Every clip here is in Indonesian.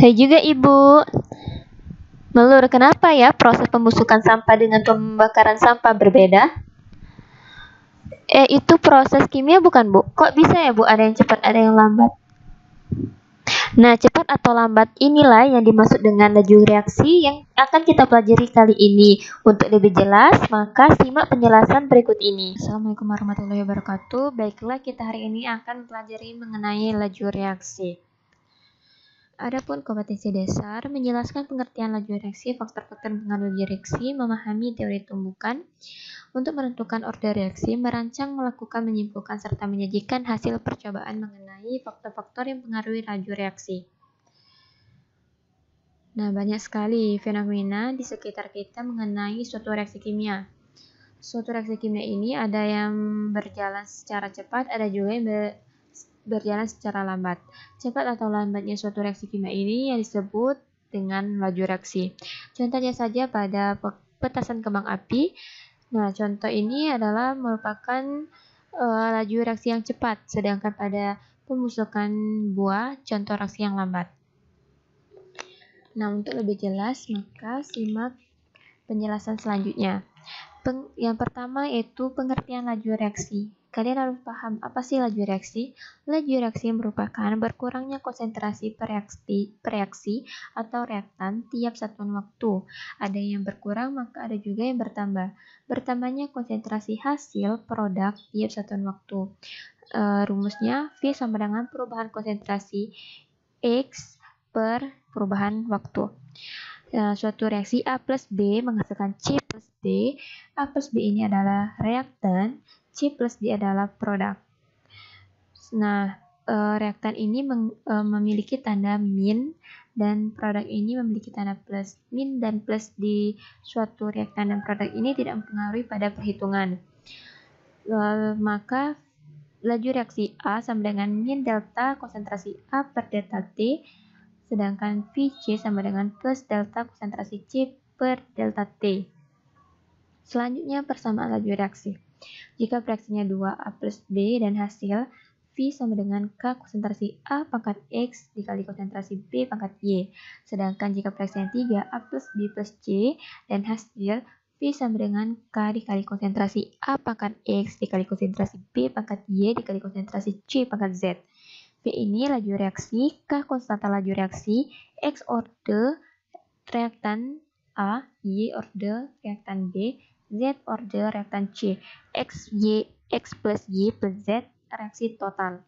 Hai juga Ibu. Melur, kenapa ya proses pembusukan sampah dengan pembakaran sampah berbeda? Itu proses kimia bukan, Bu? Kok bisa ya, Bu? Ada yang cepat, ada yang lambat. Nah, cepat atau lambat inilah yang dimaksud dengan laju reaksi yang akan kita pelajari kali ini. Untuk lebih jelas, maka simak penjelasan berikut ini. Assalamualaikum warahmatullahi wabarakatuh. Baiklah, kita hari ini akan pelajari mengenai laju reaksi. Adapun kompetensi dasar menjelaskan pengertian laju reaksi, faktor-faktor pengaruh laju reaksi, memahami teori tumbukan, untuk menentukan order reaksi, merancang, melakukan, menyimpulkan, serta menyajikan hasil percobaan mengenai faktor-faktor yang mempengaruhi laju reaksi. Nah, banyak sekali fenomena di sekitar kita mengenai suatu reaksi kimia. Suatu reaksi kimia ini ada yang berjalan secara cepat, ada juga yang berjalan secara lambat. Cepat atau lambatnya suatu reaksi kimia ini yang disebut dengan laju reaksi. Contohnya saja pada petasan kembang api. Nah, contoh ini adalah merupakan laju reaksi yang cepat, sedangkan pada pembusukan buah, contoh reaksi yang lambat. Nah, untuk lebih jelas, maka simak penjelasan selanjutnya. Yang pertama yaitu pengertian laju reaksi. Kalian harus paham apa sih laju reaksi? Laju reaksi merupakan berkurangnya konsentrasi reaksi atau reaktan tiap satuan waktu. Ada yang berkurang, maka ada juga yang bertambah. Bertambahnya konsentrasi hasil produk tiap satuan waktu. Rumusnya V sama dengan perubahan konsentrasi X per perubahan waktu. Suatu reaksi A plus B menghasilkan C plus D. A plus B ini adalah reaktan, C plus D adalah produk. Nah, reaktan ini memiliki tanda min dan produk ini memiliki tanda plus. Min dan plus di suatu reaktan dan produk ini tidak mempengaruhi pada perhitungan. Maka laju reaksi A sama dengan min delta konsentrasi A per delta T, sedangkan Vc sama dengan plus delta konsentrasi C per delta T. Selanjutnya persamaan laju reaksi. Jika reaksinya 2A plus B dan hasil V sama dengan K konsentrasi A pangkat X dikali konsentrasi B pangkat Y. Sedangkan jika reaksinya 3A plus B plus C dan hasil V sama dengan K dikali konsentrasi A pangkat X dikali konsentrasi B pangkat Y dikali konsentrasi C pangkat Z. V ini laju reaksi, K konstanta laju reaksi, X order reaktan A, Y order reaktan B, Z order reaktan C, X plus Y plus Z reaksi total.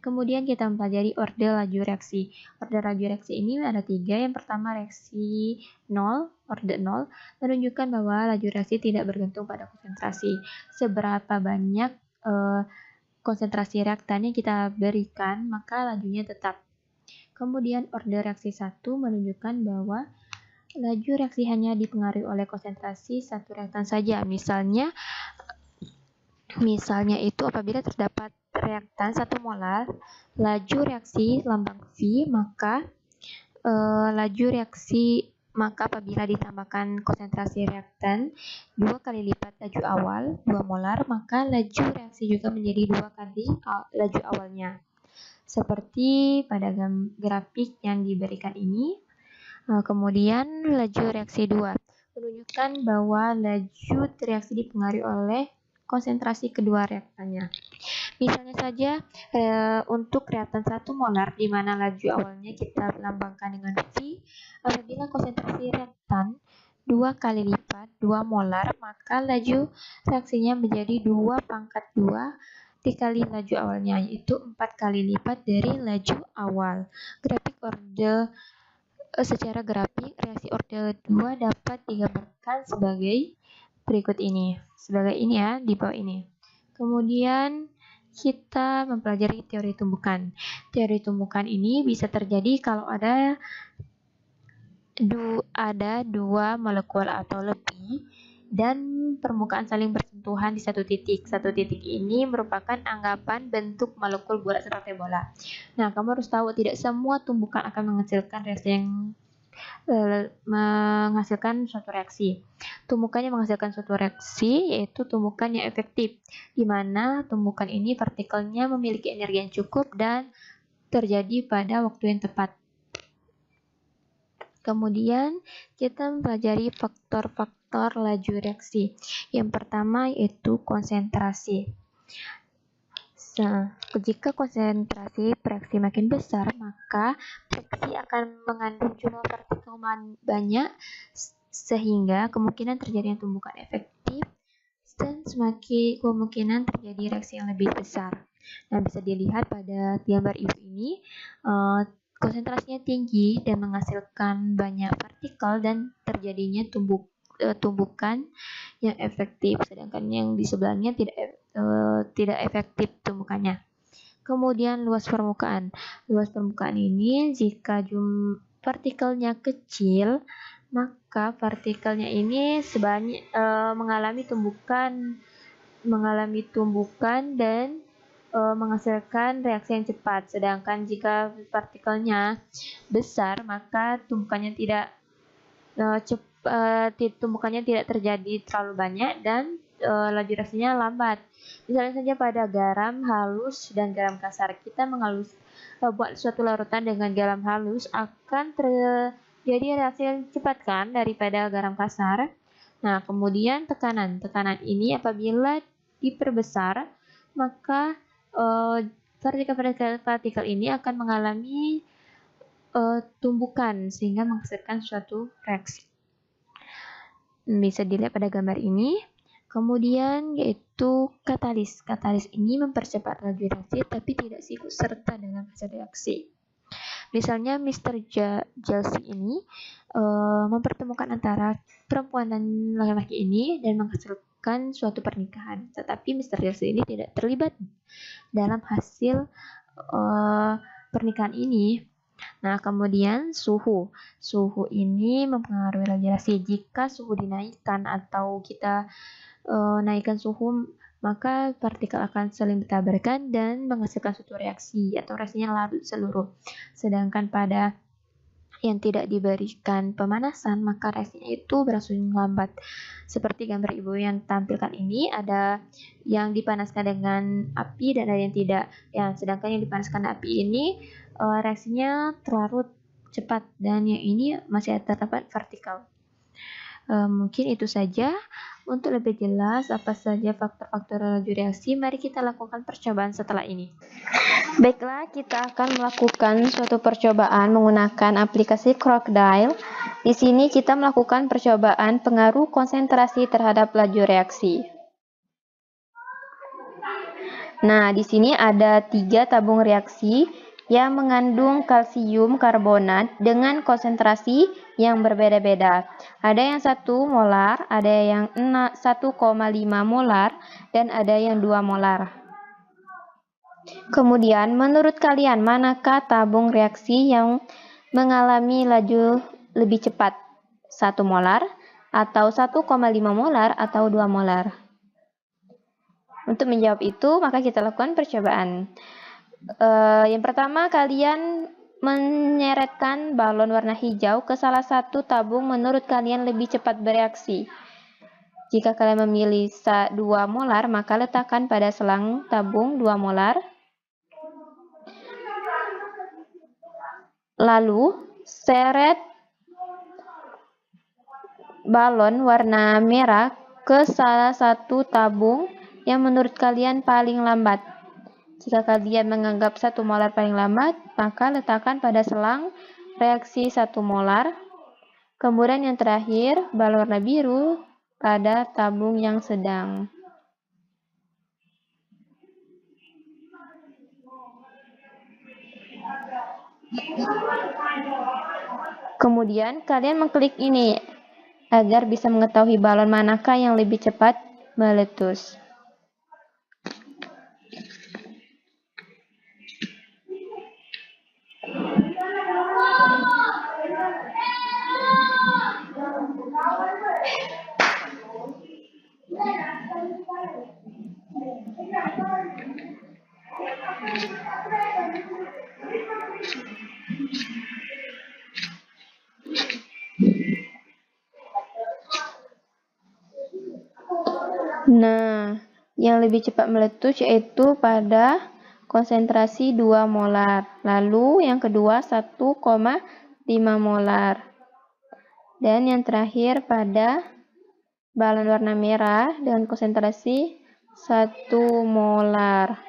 Kemudian kita mempelajari order laju reaksi. Order laju reaksi ini ada 3. Yang pertama reaksi 0, order 0, menunjukkan bahwa laju reaksi tidak bergantung pada konsentrasi. Seberapa banyak konsentrasi reaktan yang kita berikan, maka lajunya tetap. Kemudian order reaksi 1 menunjukkan bahwa laju reaksi hanya dipengaruhi oleh konsentrasi satu reaktan saja. Misalnya itu apabila terdapat reaktan 1 molar, laju reaksi lambang V, maka apabila ditambahkan konsentrasi reaktan 2 kali lipat laju awal 2 molar, maka laju reaksi juga menjadi 2 kali laju awalnya. Seperti pada grafik yang diberikan ini. Kemudian laju reaksi 2 menunjukkan bahwa laju reaksi dipengaruhi oleh konsentrasi kedua reaktannya. Misalnya saja untuk reaktan 1 molar di mana laju awalnya kita lambangkan dengan V, apabila konsentrasi reaktan 2 kali lipat 2 molar, maka laju reaksinya menjadi 2 pangkat 2 dikali laju awalnya, yaitu 4 kali lipat dari laju awal. Secara grafik, reaksi order 2 dapat digambarkan sebagai berikut ini. Sebagai ini ya, di bawah ini. Kemudian kita mempelajari teori tumbukan. Teori tumbukan ini bisa terjadi kalau ada 2 molekul atau lebih dan permukaan saling bersentuhan di satu titik. Satu titik ini merupakan anggapan bentuk molekul bulat seperti bola. Nah, kamu harus tahu tidak semua tumbukan akan menghasilkan suatu reaksi. Tumbukan yang menghasilkan suatu reaksi yaitu tumbukan yang efektif, di mana tumbukan ini partikelnya memiliki energi yang cukup dan terjadi pada waktu yang tepat. Kemudian kita mempelajari faktor-faktor laju reaksi. Yang pertama yaitu konsentrasi. Jika konsentrasi reaksi makin besar, maka reaksi akan mengandung jumlah partikel banyak sehingga kemungkinan terjadinya tumbukan efektif dan semakin kemungkinan terjadi reaksi yang lebih besar. Nah, bisa dilihat pada gambar ibu ini, konsentrasinya tinggi dan menghasilkan banyak partikel dan terjadinya tumbukan yang efektif, sedangkan yang di sebelahnya tidak efektif tumbukannya. Kemudian luas permukaan. Luas permukaan ini jika jumlah partikelnya kecil, maka partikelnya ini mengalami tumbukan dan menghasilkan reaksi yang cepat. Sedangkan jika partikelnya besar, maka tumbukannya tidak terjadi terlalu banyak dan laju reaksinya lambat. Misalnya saja pada garam halus dan garam kasar, kita buat suatu larutan dengan garam halus akan terjadi reaksi yang cepat kan daripada garam kasar. Nah, kemudian tekanan ini apabila diperbesar, maka partikel ini akan mengalami tumbukan sehingga menghasilkan suatu reaksi. Bisa dilihat pada gambar ini. Kemudian yaitu katalis. Katalis ini mempercepat laju reaksi tapi tidak ikut serta dalam hasil reaksi. Misalnya Mr. Jelsi ini mempertemukan antara perempuan dan laki-laki ini dan menghasilkan suatu pernikahan. Tetapi Mr. Jelsi ini tidak terlibat dalam hasil pernikahan ini. Nah, kemudian suhu. Suhu ini mempengaruhi laju reaksi. Jika suhu dinaikkan atau kita naikkan suhu, maka partikel akan saling bertabrakan dan menghasilkan suatu reaksi atau reaksinya larut seluruh. Sedangkan pada yang tidak diberikan pemanasan, maka reaksinya itu berlangsung lambat. Seperti gambar ibu yang tampilkan ini, ada yang dipanaskan dengan api dan ada yang tidak. Sedangkan yang dipanaskan api ini reaksinya terlarut cepat dan yang ini masih terdapat partikel. Mungkin itu saja. Untuk lebih jelas apa saja faktor-faktor laju reaksi, mari kita lakukan percobaan setelah ini. Baiklah, kita akan melakukan suatu percobaan menggunakan aplikasi Crocodile. Di sini kita melakukan percobaan pengaruh konsentrasi terhadap laju reaksi. Nah, di sini ada 3 tabung reaksi yang mengandung kalsium karbonat dengan konsentrasi yang berbeda-beda. Ada yang 1 molar, ada yang 1,5 molar, dan ada yang 2 molar. Kemudian, menurut kalian, manakah tabung reaksi yang mengalami laju lebih cepat? 1 molar, atau 1,5 molar, atau 2 molar? Untuk menjawab itu, maka kita lakukan percobaan. Yang pertama, kalian menyeretkan balon warna hijau ke salah satu tabung menurut kalian lebih cepat bereaksi. Jika kalian memilih 2 molar, maka letakkan pada selang tabung 2 molar. Lalu, seret balon warna merah ke salah satu tabung yang menurut kalian paling lambat. Jika kalian menganggap 1 molar paling lambat, maka letakkan pada selang reaksi 1 molar. Kemudian yang terakhir, balon warna biru pada tabung yang sedang. Kemudian kalian mengklik ini agar bisa mengetahui balon manakah yang lebih cepat meletus. Nah, yang lebih cepat meletus yaitu pada konsentrasi 2 molar. Lalu yang kedua 1,5 molar. Dan yang terakhir pada balon warna merah dengan konsentrasi 1 molar.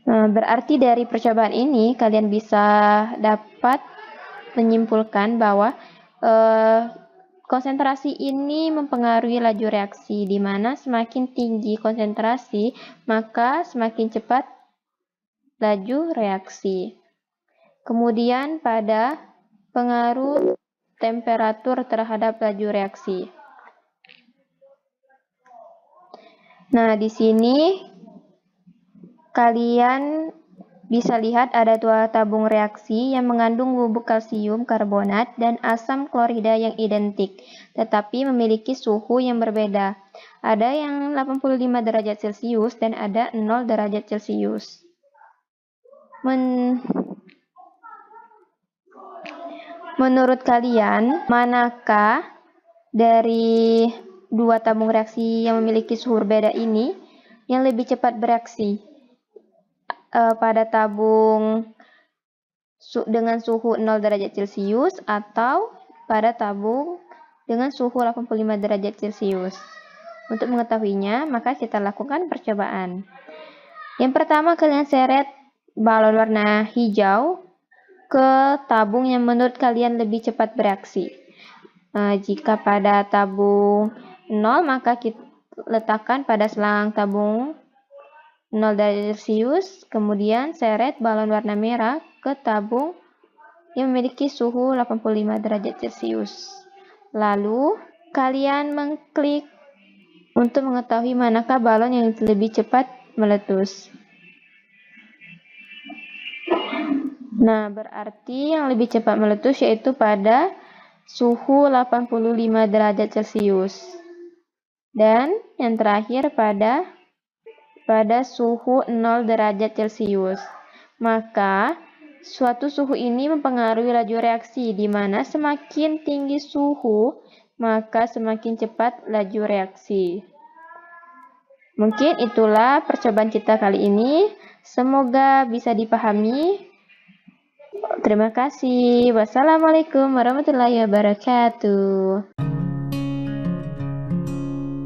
Nah, berarti dari percobaan ini kalian bisa dapat menyimpulkan bahwa konsentrasi ini mempengaruhi laju reaksi, di mana semakin tinggi konsentrasi, maka semakin cepat laju reaksi. Kemudian pada pengaruh temperatur terhadap laju reaksi. Nah, di sini kalian bisa lihat ada 2 tabung reaksi yang mengandung bubuk kalsium karbonat dan asam klorida yang identik, tetapi memiliki suhu yang berbeda. Ada yang 85 derajat Celcius dan ada 0 derajat Celcius. Menurut kalian, manakah dari 2 tabung reaksi yang memiliki suhu berbeda ini yang lebih cepat bereaksi? Pada tabung dengan suhu 0 derajat Celcius atau pada tabung dengan suhu 85 derajat Celcius. Untuk mengetahuinya, maka kita lakukan percobaan. Yang pertama, kalian seret balon warna hijau ke tabung yang menurut kalian lebih cepat bereaksi. Jika pada tabung 0, maka kita letakkan pada selang tabung 0 derajat Celcius, kemudian seret balon warna merah ke tabung yang memiliki suhu 85 derajat Celcius. Lalu, kalian mengklik untuk mengetahui manakah balon yang lebih cepat meletus. Nah, berarti yang lebih cepat meletus yaitu pada suhu 85 derajat Celcius. Dan yang terakhir pada suhu 0 derajat Celcius. Maka, suatu suhu ini mempengaruhi laju reaksi, di mana semakin tinggi suhu, maka semakin cepat laju reaksi. Mungkin itulah percobaan kita kali ini. Semoga bisa dipahami. Terima kasih. Wassalamualaikum warahmatullahi wabarakatuh.